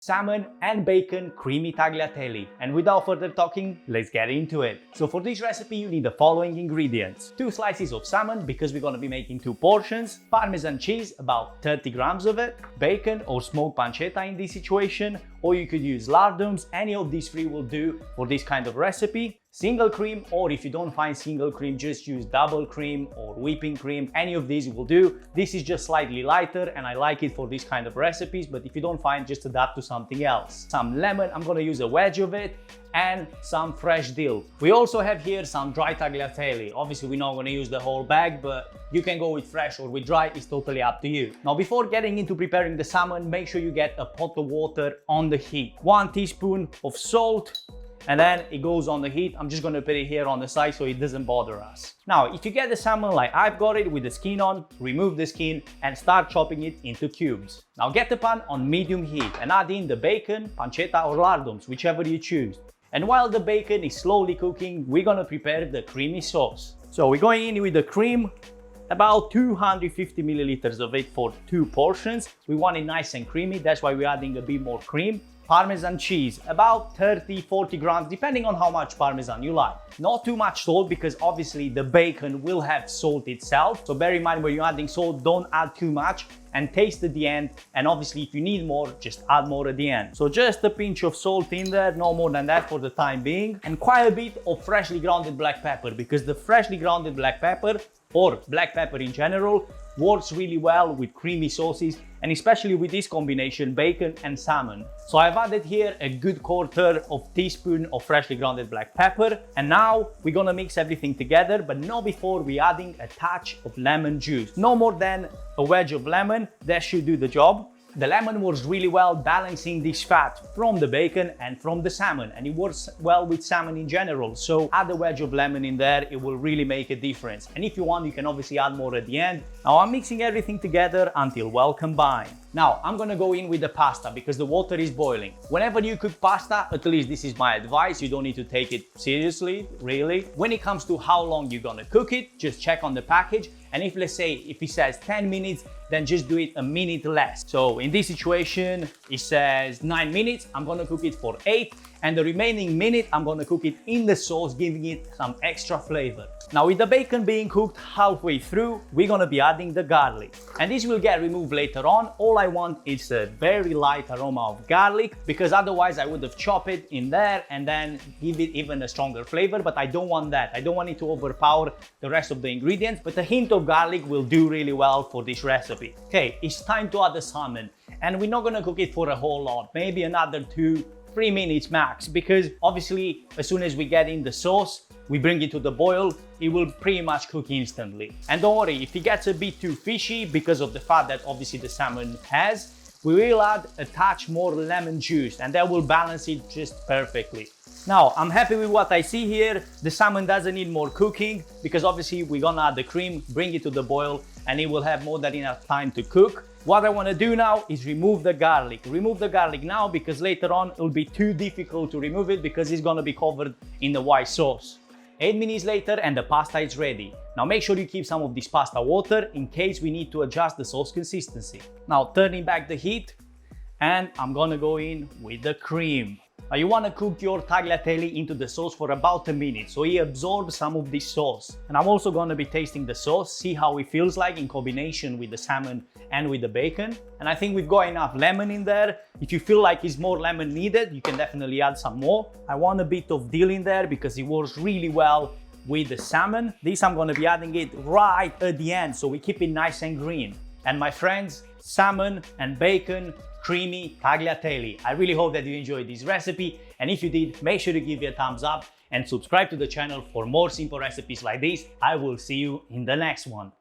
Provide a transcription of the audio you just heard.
salmon and bacon creamy tagliatelle. And without further talking, let's get into it. So for this recipe you need the following ingredients: 2 slices of salmon because we're gonna be making 2 portions, Parmesan cheese, about 30 grams of it, bacon or smoked pancetta in this situation, or you could use lardons. Any of these 3 will do for this kind of recipe. Single cream, or if you don't find single cream, just use double cream or whipping cream. Any of these will do. This is just slightly lighter and I like it for this kind of recipes, but if you don't find, just adapt to something else. Some lemon, I'm gonna use a wedge of it, and some fresh dill. We also have here some dry tagliatelle. Obviously we're not gonna use the whole bag, but you can go with fresh or with dry, it's totally up to you. Now before getting into preparing the salmon, make sure you get a pot of water on the heat. 1 teaspoon of salt, and then it goes on the heat. I'm just gonna put it here on the side so it doesn't bother us. Now, if you get the salmon like I've got it with the skin on, remove the skin and start chopping it into cubes. Now get the pan on medium heat and add in the bacon, pancetta or lardons, whichever you choose. And while the bacon is slowly cooking, we're gonna prepare the creamy sauce. So we're going in with the cream, about 250 milliliters of it for 2 portions. We want it nice and creamy, that's why we're adding a bit more cream. Parmesan cheese, about 30-40 grams, depending on how much Parmesan you like. Not too much salt because obviously the bacon will have salt itself. So bear in mind when you're adding salt, don't add too much and taste at the end. And obviously if you need more, just add more at the end. So just a pinch of salt in there, no more than that for the time being. And quite a bit of freshly grounded black pepper, because the freshly grounded black pepper or black pepper in general works really well with creamy sauces, and especially with this combination, bacon and salmon. So I've added here a good 1/4 teaspoon of freshly grounded black pepper, and now we're gonna mix everything together, but not before we adding a touch of lemon juice. No more than a wedge of lemon, that should do the job. The lemon works really well balancing this fat from the bacon and from the salmon, and it works well with salmon in general. So add a wedge of lemon in there, it will really make a difference. And if you want, you can obviously add more at the end. Now I'm mixing everything together until well combined. Now I'm gonna go in with the pasta because the water is boiling. Whenever you cook pasta, at least this is my advice, you don't need to take it seriously, really. When it comes to how long you're gonna cook it, just check on the package. And if, let's say, if it says 10 minutes, then just do it a minute less. So in this situation, it says 9 minutes, I'm gonna cook it for 8, and the remaining minute, I'm gonna cook it in the sauce, giving it some extra flavor. Now with the bacon being cooked halfway through, we're gonna be adding the garlic. And this will get removed later on. All I want is a very light aroma of garlic, because otherwise I would have chopped it in there and then give it even a stronger flavor, but I don't want that. I don't want it to overpower the rest of the ingredients, but a hint of garlic will do really well for this recipe. Okay, it's time to add the salmon, and we're not gonna cook it for a whole lot, maybe another 2-3 minutes max, because obviously as soon as we get in the sauce, we bring it to the boil, it will pretty much cook instantly. And don't worry, if it gets a bit too fishy because of the fat that obviously the salmon has, we will add a touch more lemon juice and that will balance it just perfectly. Now, I'm happy with what I see here. The salmon doesn't need more cooking because obviously we're gonna add the cream, bring it to the boil, and it will have more than enough time to cook. What I want to do now is remove the garlic. Remove the garlic now because later on it will be too difficult to remove it because it's gonna be covered in the white sauce. 8 minutes later and the pasta is ready. Now make sure you keep some of this pasta water in case we need to adjust the sauce consistency. Now turning back the heat, and I'm gonna go in with the cream. Now you want to cook your tagliatelle into the sauce for about a minute so it absorbs some of this sauce. And I'm also going to be tasting the sauce, see how it feels like in combination with the salmon and with the bacon. And I think we've got enough lemon in there. If you feel like it's more lemon needed, you can definitely add some more. I want a bit of dill in there because it works really well with the salmon. This I'm going to be adding it right at the end so we keep it nice and green. And my friends, salmon and bacon creamy tagliatelle. I really hope that you enjoyed this recipe, and if you did, make sure to give it a thumbs up and subscribe to the channel for more simple recipes like this. I will see you in the next one.